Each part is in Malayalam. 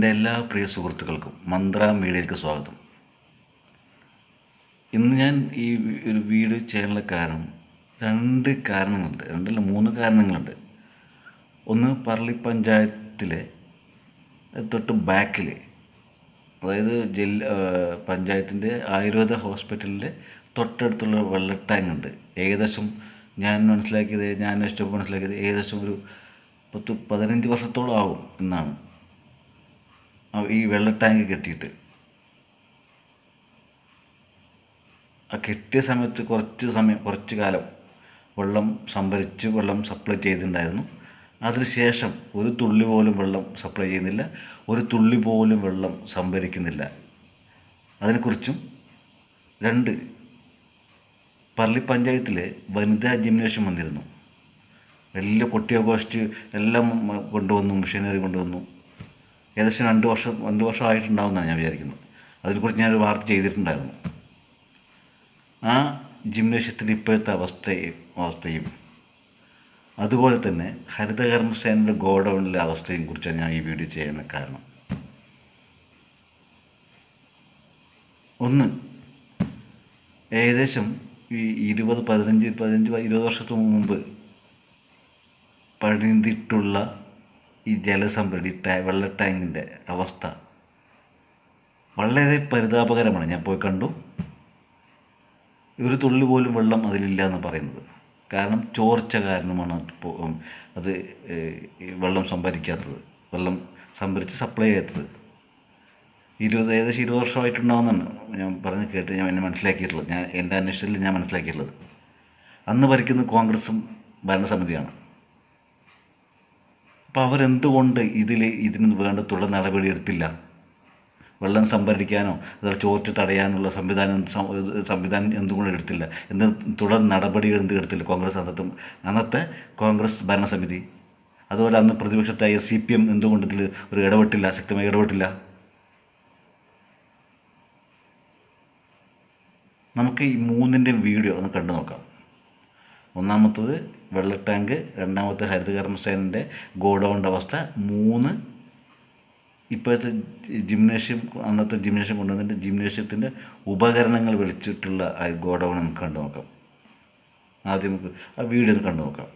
എൻ്റെ എല്ലാ പ്രിയ സുഹൃത്തുക്കൾക്കും മന്ത്ര മീഡിയയിലേക്ക് സ്വാഗതം. ഇന്ന് ഞാൻ ഈ ഒരു വീഡിയോ ചെയ്യാനുള്ള കാരണം മൂന്ന് കാരണങ്ങളുണ്ട്. ഒന്ന്, പറളി പഞ്ചായത്തിലെ തൊട്ട് ബാക്കിൽ, അതായത് പഞ്ചായത്തിൻ്റെ ആയുർവേദ ഹോസ്പിറ്റലിൻ്റെ തൊട്ടടുത്തുള്ള വെള്ള ടാങ്ക് ഉണ്ട്. ഏകദേശം ഞാൻ അന്വേഷിച്ചപ്പോൾ മനസ്സിലാക്കിയത് ഏകദേശം ഒരു 10-15 വർഷത്തോളം ആകും എന്നാണ് ഈ വെള്ള ടാങ്ക് കെട്ടിയിട്ട്. ആ കെട്ടിയ സമയത്ത് കുറച്ച് കാലം വെള്ളം സംഭരിച്ച് വെള്ളം സപ്ലൈ ചെയ്തിട്ടുണ്ടായിരുന്നു. അതിനുശേഷം ഒരു തുള്ളി പോലും വെള്ളം സപ്ലൈ ചെയ്യുന്നില്ല, ഒരു തുള്ളി പോലും വെള്ളം സംഭരിക്കുന്നില്ല. അതിനെക്കുറിച്ചും, 2, പറളി പഞ്ചായത്തിൽ വനിതാ ജിംനേഷ്യം വന്നിരുന്നു. വലിയ കൊട്ടിയാഘോഷിച്ച് എല്ലാം കൊണ്ടുവന്നു, മെഷീനറി കൊണ്ടുവന്നു. ഏകദേശം 2 വർഷം ആയിട്ടുണ്ടാവുമെന്നാണ് ഞാൻ വിചാരിക്കുന്നത്. അതിനെക്കുറിച്ച് ഞാനൊരു വാർത്ത ചെയ്തിട്ടുണ്ടായിരുന്നു. ആ ജിംനേഷ്യത്തിൻ്റെ ഇപ്പോഴത്തെ അവസ്ഥയും അതുപോലെ തന്നെ ഹരിതകർമ്മസേനയുടെ ഗോഡൗണിലെ അവസ്ഥയും കുറിച്ചാണ് ഞാൻ ഈ വീഡിയോ ചെയ്യാൻ കാരണം. ഒന്ന്, ഏകദേശം ഈ 20 വർഷത്തിന് മുമ്പ് പണിതിട്ടുള്ള ഈ ജലസംഭരണി വെള്ള ടാങ്കിൻ്റെ അവസ്ഥ വളരെ പരിതാപകരമാണ്. ഞാൻ പോയി കണ്ടു. ഒരു തുള്ളി പോലും വെള്ളം അതിലില്ല എന്ന് പറയുന്നത്. കാരണം ചോർച്ച കാരണമാണ് അത് വെള്ളം സംഭരിക്കാത്തത്, വെള്ളം സംഭരിച്ച് സപ്ലൈ ചെയ്യാത്തത്. ഏകദേശം 20 വർഷമായിട്ടുണ്ടാവുമെന്നാണ് ഞാൻ മനസ്സിലാക്കിയിട്ടുള്ളത്. എൻ്റെ അന്വേഷണത്തിൽ ഞാൻ മനസ്സിലാക്കിയിട്ടുള്ളത്. അന്ന് ഭരിക്കുന്നത് കോൺഗ്രസും ഭരണസമിതിയാണ്. അപ്പോൾ അവരെന്തുകൊണ്ട് ഇതിന് വേണ്ട തുടർ നടപടി എടുത്തില്ല? വെള്ളം സംഭരിക്കാനോ അതുപോലെ ചോർച്ച തടയാനുള്ള സംവിധാനം എന്തുകൊണ്ട് എടുത്തില്ല? തുടർ നടപടികൾ എടുത്തില്ല അന്നത്തെ കോൺഗ്രസ് ഭരണസമിതി? അതുപോലെ അന്ന് പ്രതിപക്ഷത്തായ CPM എന്തുകൊണ്ട് ഇതിൽ ശക്തമായി ഇടപെട്ടില്ല? നമുക്ക് ഈ മൂന്നിൻ്റെ വീഡിയോ ഒന്ന് കണ്ടു നോക്കാം. ഒന്നാമത്തത് വെള്ള ടാങ്ക്, രണ്ടാമത്തെ ഹരിതകർമ്മസേനൻ്റെ ഗോഡൗണിൻ്റെ അവസ്ഥ, 3 ഇപ്പോഴത്തെ അന്നത്തെ ജിംനേഷ്യം കൊണ്ടുവന്നിട്ട് ജിംനേഷ്യത്തിൻ്റെ ഉപകരണങ്ങൾ വെച്ചിട്ടുള്ള ഗോഡൗൺ നമുക്ക് കണ്ടു നോക്കാം. ആദ്യം നമുക്ക് ആ വീഡിയോ ഒന്ന് കണ്ടു നോക്കാം.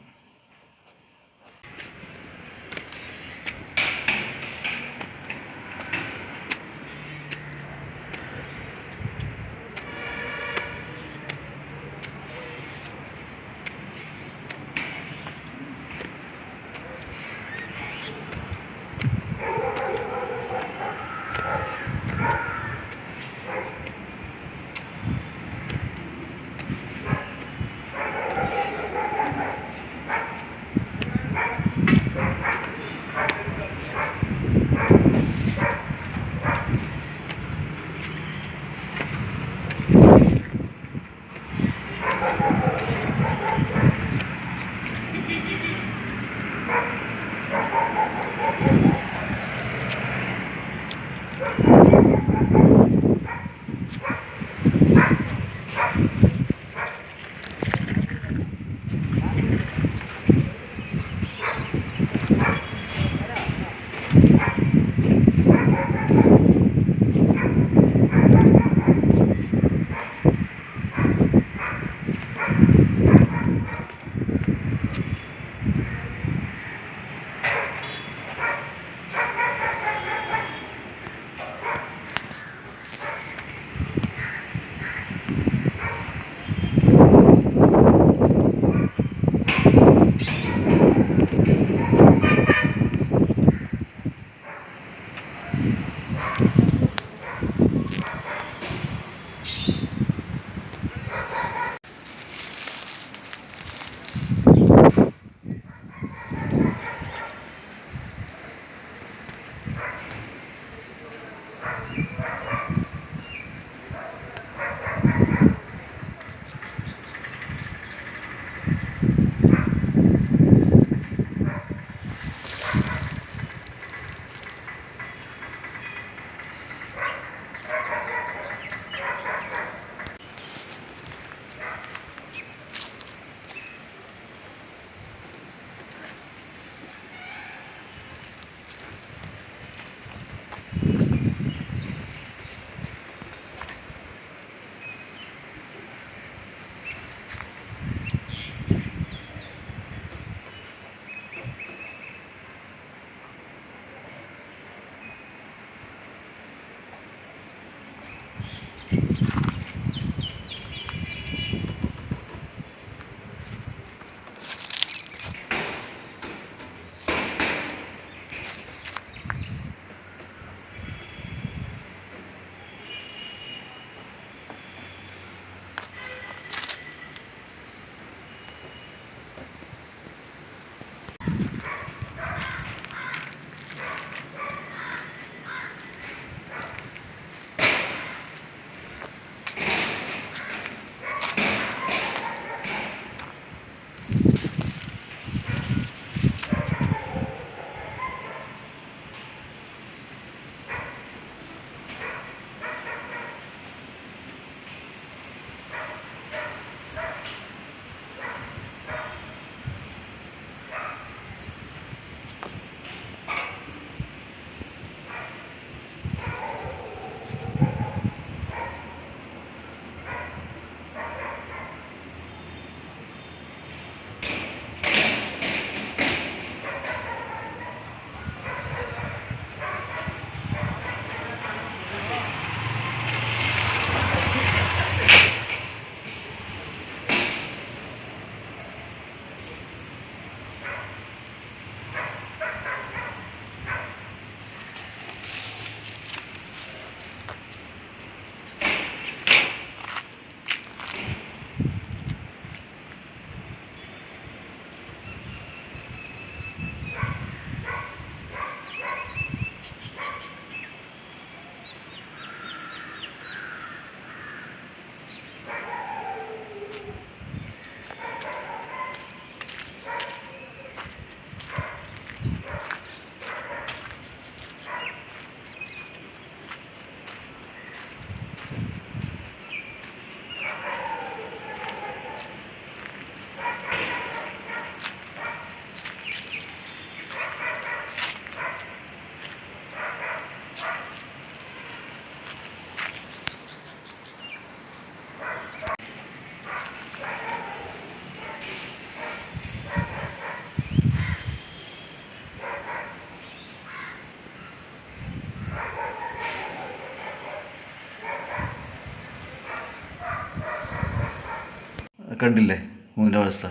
കണ്ടില്ലേ മൂന്നിൻ്റെ അവസ്ഥ?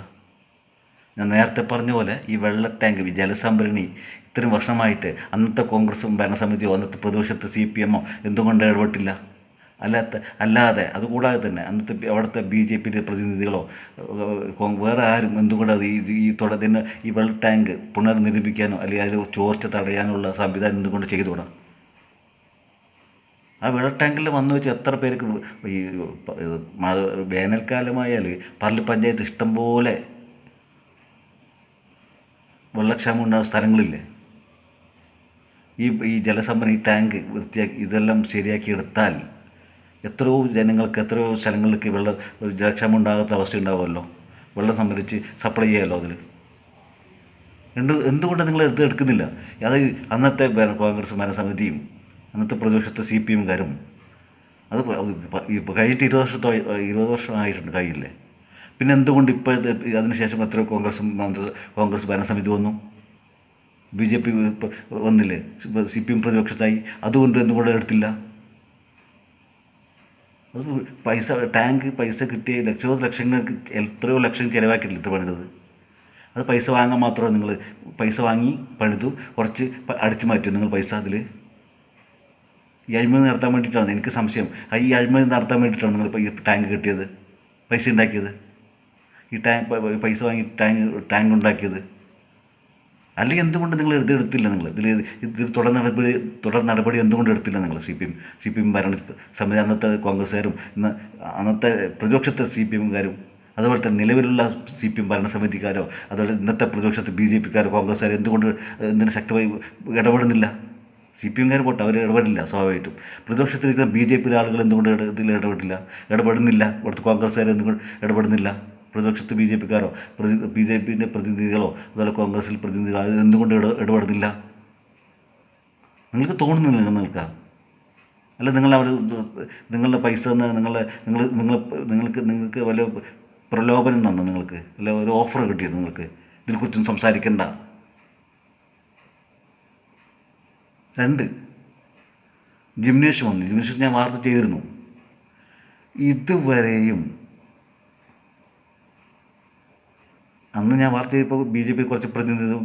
ഞാൻ നേരത്തെ പറഞ്ഞ പോലെ ഈ വെള്ള ടാങ്ക് ജലസംഭരണി ഇത്രയും വർഷമായിട്ട് അന്നത്തെ കോൺഗ്രസും ഭരണസമിതിയോ അന്നത്തെ പ്രതിപക്ഷത്തെ CPM എന്തുകൊണ്ട് ഇടപെട്ടില്ല? അല്ലാതെ അതുകൂടാതെ തന്നെ അന്നത്തെ അവിടുത്തെ BJP പ്രതിനിധികളോ വേറെ ആരും എന്തുകൊണ്ട് ഇതിന് ഈ വെള്ള ടാങ്ക് പുനർനിർമ്മിക്കാനോ അല്ലെങ്കിൽ അതിൽ ചോർച്ച തടയാനുള്ള സംവിധാനം എന്തുകൊണ്ട് ചെയ്തുകൂടാ? ആ വെള്ള ടാങ്കിൽ വന്നു വെച്ച് എത്ര പേർക്ക് ഈ വേനൽക്കാലമായാൽ പറളി പഞ്ചായത്ത് ഇഷ്ടംപോലെ വെള്ളക്ഷാമം ഉണ്ടാകുന്ന സ്ഥലങ്ങളില്ലേ? ഈ ജലസംഭരണി ഈ ടാങ്ക് വൃത്തിയാക്കി ഇതെല്ലാം ശരിയാക്കി എടുത്താൽ എത്രയോ ജനങ്ങൾക്ക് എത്രയോ സ്ഥലങ്ങളിലേക്ക് ജലക്ഷാമം ഉണ്ടാകാത്ത അവസ്ഥ ഉണ്ടാവുമല്ലോ. വെള്ളം സംഭരിച്ച് സപ്ലൈ ചെയ്യാമല്ലോ അതിൽ. എന്തുകൊണ്ട് നിങ്ങൾ ഇത് എടുക്കുന്നില്ല? അത് അന്നത്തെ കോൺഗ്രസ് ഭരണസമിതിയും അന്നത്തെ പ്രതിപക്ഷത്തെ CPMകാരും അത് കഴിഞ്ഞിട്ട് 20 വർഷമായിട്ടുണ്ട് കഴിയില്ലേ? പിന്നെ എന്തുകൊണ്ട് ഇപ്പോഴത്തെ അതിനുശേഷം എത്രയോ കോൺഗ്രസ് ഭരണസമിതി വന്നു, BJP വന്നില്ലേ, CPM പ്രതിപക്ഷത്തായി, അതുകൊണ്ട് എന്തുകൊണ്ട് എടുത്തില്ല? അത് പൈസ കിട്ടിയ ലക്ഷങ്ങൾക്ക് എത്രയോ ലക്ഷം ചിലവാക്കിയിട്ടില്ല ഇത് പണിതത്. അത് പൈസ വാങ്ങാൻ മാത്രമേ നിങ്ങൾ പൈസ വാങ്ങി പണിതു കുറച്ച് അടിച്ചു മാറ്റുമോ നിങ്ങൾ പൈസ അതിൽ? ഈ അഴിമതി നടത്താൻ വേണ്ടിയിട്ടാണ് എനിക്ക് സംശയം. ഈ അഴിമതി നടത്താൻ വേണ്ടിയിട്ടാണ് നിങ്ങൾ ഈ ടാങ്ക് കിട്ടിയത്, പൈസ ഉണ്ടാക്കിയത്, ഈ പൈസ വാങ്ങി ടാങ്ക് ഉണ്ടാക്കിയത്? അല്ലെങ്കിൽ എന്തുകൊണ്ട് നിങ്ങൾ എടുത്തില്ല? നിങ്ങൾ ഇതിൽ തുടർ നടപടി എന്തുകൊണ്ട് എടുത്തില്ല നിങ്ങൾ? CPM ഭരണ സമിതി അന്നത്തെ കോൺഗ്രസ്സുകാരും അന്നത്തെ പ്രതിപക്ഷത്തെ CPMകാരും അതുപോലെ തന്നെ നിലവിലുള്ള CPM ഭരണസമിതിക്കാരോ അതുപോലെ ഇന്നത്തെ പ്രതിപക്ഷത്തെ BJPക്കാരോ കോൺഗ്രസ്സുകാരോ എന്തുകൊണ്ട് ഇതിന് ശക്തമായി ഇടപെടുന്നില്ല? CPMകാർ പോട്ടെ, അവർ ഇടപെടില്ല സ്വാഭാവികമായിട്ടും. പ്രതിപക്ഷത്തിരിക്കുന്ന BJPയിലെ ആളുകൾ എന്തുകൊണ്ട് ഇതിൽ ഇടപെടുന്നില്ല? ഇവിടുത്തെ കോൺഗ്രസ്സുകാർ എന്തുകൊണ്ട് ഇടപെടുന്നില്ല? പ്രതിപക്ഷത്ത് BJPക്കാരോ BJPൻ്റെ പ്രതിനിധികളോ അതുപോലെ കോൺഗ്രസിൽ പ്രതിനിധികളോ അത് എന്തുകൊണ്ട് ഇടപെടുന്നില്ല? നിങ്ങൾക്ക് തോന്നുന്നില്ല? അല്ല നിങ്ങളുടെ പൈസ തന്ന നിങ്ങൾക്ക് വല്ല പ്രലോഭനം തന്നോ? നിങ്ങൾക്ക് അല്ല ഒരു ഓഫർ കിട്ടിയോ നിങ്ങൾക്ക് ഇതിനെക്കുറിച്ചൊന്നും സംസാരിക്കണ്ട? 2 ജിംനേഷ്യം വന്നു. ജിംനേഷ്യം ഞാൻ വാർത്ത ചെയ്തിരുന്നു. ഇതുവരെയും അന്ന് ഞാൻ വാർത്ത ചെയ്തപ്പോൾ BJP കുറച്ച്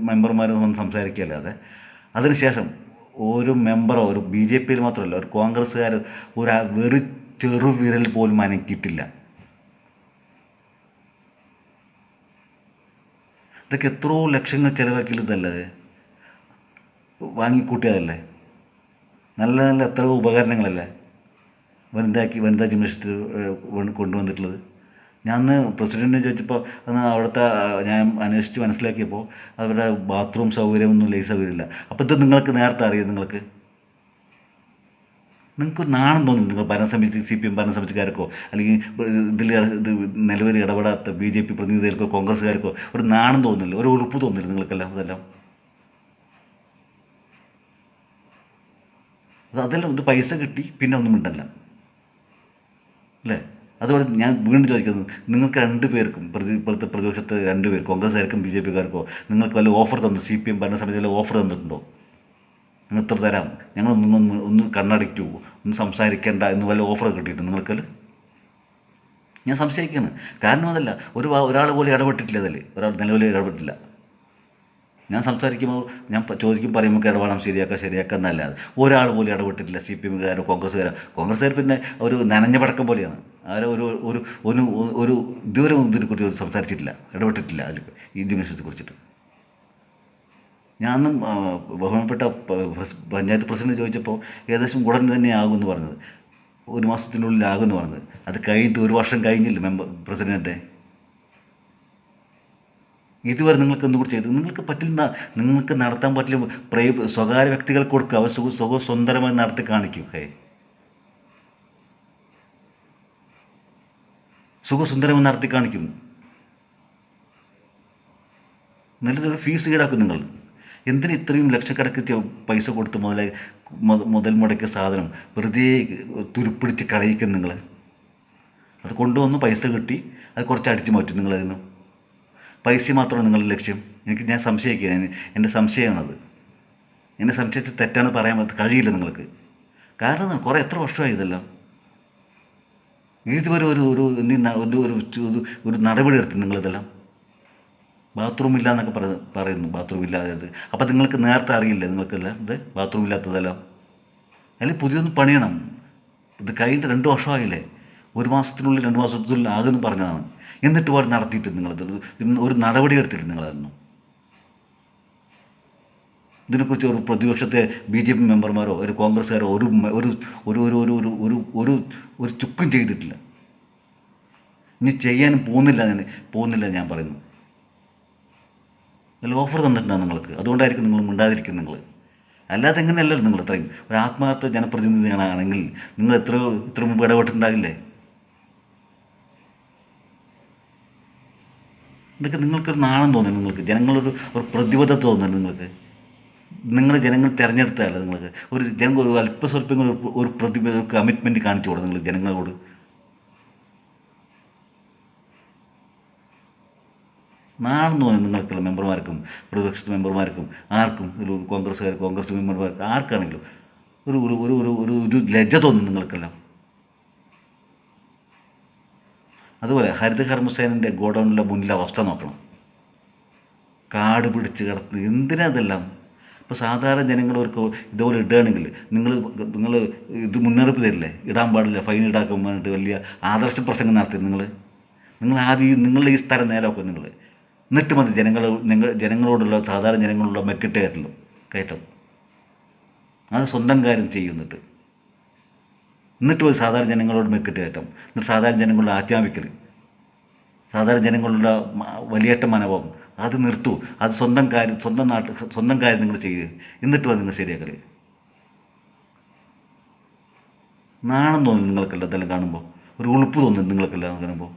മെമ്പർമാരും വന്ന് സംസാരിക്കുകയല്ലാതെ അതിനുശേഷം ഒരു മെമ്പറോ ഒരു BJPയിൽ മാത്രമല്ല ഒരു കോൺഗ്രസ്സുകാർ വെറു ചെറുവിരൽ പോലും അനക്കിയിട്ടില്ല. ഇതൊക്കെ എത്രയോ ലക്ഷങ്ങൾ ചിലവാക്കിയതല്ലേ, വാങ്ങിക്കൂട്ടിയതല്ലേ, നല്ല നല്ല എത്രയോ ഉപകരണങ്ങളല്ലേ വനിതാ ജിംനേഷ്യത്തിൽ കൊണ്ടുവന്നിട്ടുള്ളത്. ഞാൻ അന്ന് പ്രസിഡൻറ്റിനെ ചോദിച്ചപ്പോൾ അന്ന് അവിടുത്തെ ഞാൻ അന്വേഷിച്ച് മനസ്സിലാക്കിയപ്പോൾ അവരുടെ ബാത്റൂം സൗകര്യമൊന്നും ലൈറ്റ് സൗകര്യമില്ല. അപ്പോൾ ഇത് നിങ്ങൾക്ക് നേരത്തെ അറിയാം, നിങ്ങൾക്ക് നാണം തോന്നും, നിങ്ങൾ ഭരണസമിതി CPM ഭരണസമിതിക്കാർക്കോ അല്ലെങ്കിൽ ഇത് നിലവിൽ ഇടപെടാത്ത BJP പ്രതിനിധികൾക്കോ കോൺഗ്രസ്സുകാർക്കോ ഒരു നാണം തോന്നില്ല, ഒരു ഉറപ്പ് തോന്നില്ല നിങ്ങൾക്കെല്ലാം. അതെല്ലാം ഇത് പൈസ കിട്ടി പിന്നെ ഒന്നും മിണ്ടല്ല അല്ലേ. അതുപോലെ ഞാൻ വീണ്ടും ചോദിക്കുന്നത്, നിങ്ങൾക്ക് 2 പേർക്കും ഇപ്പോഴത്തെ പ്രതിപക്ഷത്തെ 2 പേർ കോൺഗ്രസ്സുകാർക്കും BJPക്കാർക്കോ നിങ്ങൾക്ക് വല്ല ഓഫർ തന്നു, CPM ഭരണസമിതിയിൽ ഓഫർ തന്നിട്ടുണ്ടോ? നിങ്ങൾ ഇത്ര തരാം, ഞങ്ങൾ ഒന്ന് കണ്ണടയ്ക്കൂ, ഒന്ന് സംസാരിക്കേണ്ട എന്ന് വല്ല ഓഫർ കിട്ടിയിട്ട് നിങ്ങൾക്ക്? ഞാൻ സംശയിക്കുകയാണ്. കാരണം അതല്ല, ഒരാൾ പോലും ഇടപെട്ടിട്ടില്ല അതിൽ, ഒരാൾ നിലവിൽ ഇടപെട്ടില്ല. ഞാൻ സംസാരിക്കുമ്പോൾ ഞാൻ ചോദിക്കും പറയുമ്പോൾ ഇടപെടാം, ശരിയാക്കാം എന്നല്ലാതെ ഒരാൾ പോലും ഇടപെട്ടിട്ടില്ല. CPMകാരോ കോൺഗ്രസ്സുകാർ പിന്നെ ഒരു നനഞ്ഞ പടക്കം പോലെയാണ്. ആരോ ഒരു ഇതുവരെ ഇതിനെക്കുറിച്ച് സംസാരിച്ചിട്ടില്ല, ഇടപെട്ടിട്ടില്ല അതിൽ, ഈ ജിംനേഷ്യത്തെക്കുറിച്ചിട്ട്. ഞാനും ബഹുമാനപ്പെട്ട പഞ്ചായത്ത് പ്രസിഡന്റ് ചോദിച്ചപ്പോൾ ഏകദേശം ഉടൻ തന്നെ ആകുമെന്ന് പറഞ്ഞത്, 1 മാസത്തിനുള്ളിൽ ആകുമെന്ന് പറഞ്ഞത്. അത് കഴിഞ്ഞിട്ട് 1 വർഷം കഴിഞ്ഞില്ല പ്രസിഡൻറ്റ്. ഇതുവരെ നിങ്ങൾക്ക് എന്തുകൂടി ചെയ്തു? നിങ്ങൾക്ക് പറ്റില്ല, നിങ്ങൾക്ക് നടത്താൻ പറ്റില്ല. സ്വകാര്യ വ്യക്തികൾക്ക് കൊടുക്കുക, അവർ സ്വന്തമായി നടത്തി കാണിക്കും. സുഖസുന്ദരമായി നടത്തി കാണിക്കും. നല്ലൊരു ഫീസ് ഈടാക്കും നിങ്ങൾ. എന്തിന് ഇത്രയും ലക്ഷക്കണക്കിന് പൈസ കൊടുത്ത് മുതൽ മുടക്കിയ സാധനം വെറുതെ തുരുപ്പിടിച്ച് കളയിക്കും നിങ്ങൾ? അത് കൊണ്ടുവന്ന് പൈസ കിട്ടി അത് കുറച്ച് അടിച്ചു മാറ്റും നിങ്ങളതിന്. പൈസ മാത്രമാണ് നിങ്ങളുടെ ലക്ഷ്യം. ഞാൻ സംശയിക്കുക, എൻ്റെ സംശയമാണത്. എന്നെ സംശയിച്ച് തെറ്റാണ് പറയാൻ കഴിയില്ല നിങ്ങൾക്ക്. കാരണം എത്ര വർഷമായി ഇതെല്ലാം. ഇതുവരെ ഒരു നടപടി എടുത്തു നിങ്ങളിതെല്ലാം. ബാത്റൂം ഇല്ല എന്നൊക്കെ പറയുന്നു, ബാത്റൂം ഇല്ലാതെ. അപ്പം നിങ്ങൾക്ക് നേരത്തെ അറിയില്ല നിങ്ങൾക്കെല്ലാം ഇത് ബാത്റൂം ഇല്ലാത്തതെല്ലാം? അല്ലെങ്കിൽ പുതിയൊന്ന് പണിയണം. ഇത് കഴിഞ്ഞിട്ട് 2 വർഷമായില്ലേ, 1 മാസത്തിനുള്ളിൽ 2 മാസത്തിനുള്ളിൽ ആകുമെന്ന് പറഞ്ഞതാണ്. എന്നിട്ട് പോലും നടത്തിയിട്ട് നിങ്ങളത് ഒരു നടപടി എടുത്തിട്ട് നിങ്ങളായിരുന്നു. ഇതിനെക്കുറിച്ച് ഒരു പ്രതിപക്ഷത്തെ BJP മെമ്പർമാരോ ഒരു കോൺഗ്രസ്സുകാരോ ഒരു ചുക്കും ചെയ്തിട്ടില്ല. ഇനി ചെയ്യാനും പോകുന്നില്ല ഞാൻ പറയുന്നു. അതിൽ ഓഫർ തന്നിട്ടുണ്ടാകും നിങ്ങൾക്ക്, അതുകൊണ്ടായിരിക്കും നിങ്ങൾ മിണ്ടാതിരിക്കും. അല്ലാതെ എങ്ങനെയല്ലല്ലോ നിങ്ങൾ ഇത്രയും ഒരു ആത്മാർത്ഥ ജനപ്രതിനിധിയാണെങ്കിൽ നിങ്ങൾ ഇത്ര മുമ്പ് ഇടപെട്ടിട്ടുണ്ടാകില്ലേ? ഇതൊക്കെ നിങ്ങൾക്കൊരു നാണം തോന്നുന്നു, നിങ്ങൾക്ക് ജനങ്ങളൊരു പ്രതിബദ്ധത തോന്നുന്നു നിങ്ങൾക്ക്. ജനങ്ങൾ തിരഞ്ഞെടുത്തതല്ല നിങ്ങൾക്ക്. ഒരു അല്പസ്വല്പം ഒരു കമ്മിറ്റ്മെൻറ്റ് കാണിച്ചു കൊടുക്കും നിങ്ങൾ ജനങ്ങളോട്. നാണം തോന്നുന്നു നിങ്ങൾക്കുള്ള മെമ്പർമാർക്കും പ്രതിപക്ഷത്തെ മെമ്പർമാർക്കും ആർക്കും, ഒരു കോൺഗ്രസ് മെമ്പർമാർക്ക് ആർക്കാണെങ്കിലും ഒരു ലജ്ജ തോന്നും നിങ്ങൾക്കെല്ലാം. അതുപോലെ ഹരിത കർമ്മസേനൻ്റെ ഗോഡൗണിൻ്റെ മുന്നിലെ അവസ്ഥ നോക്കണം. കാട് പിടിച്ച് കിടന്ന് എന്തിനാ ഇതെല്ലാം? ഇപ്പോൾ സാധാരണ ജനങ്ങൾക്ക് ഇതുപോലെ ഇടുകയാണെങ്കിൽ നിങ്ങൾ ഇത് മുന്നറിയിപ്പ് തരില്ലേ, ഇടാൻ പാടില്ല, ഫൈൻ ഈടാക്കാൻ വേണ്ടിയിട്ട് വലിയ ആദർശ പ്രസംഗം നടത്തി നിങ്ങൾ ആദ്യം നിങ്ങളുടെ ഈ സ്ഥലം നേരാക്കും എന്നിട്ട് മതി ജനങ്ങളോടുള്ള സാധാരണ ജനങ്ങളോടുള്ള കയറ്റം. അത് സ്വന്തം കാര്യം ചെയ്യുന്നിട്ട് എന്നിട്ട് പോയി സാധാരണ ജനങ്ങളോട് കയറ്റം. എന്നിട്ട് സാധാരണ ജനങ്ങളുടെ ആജ്ഞാപിക്കൽ, സാധാരണ ജനങ്ങളുടെ വലിയേറ്റ മനോഭാവം അത് നിർത്തൂ. അത് സ്വന്തം കാര്യം നിങ്ങൾ ചെയ്യുക. എന്നിട്ട് വന്ന് നിങ്ങൾ ശരിയാക്കൽ. നാണം തോന്നും നിങ്ങൾക്കെല്ലാം ഇതെല്ലാം കാണുമ്പോൾ, ഒരു ഉളുപ്പ് തോന്നും നിങ്ങൾക്കെല്ലാം കാണുമ്പോൾ.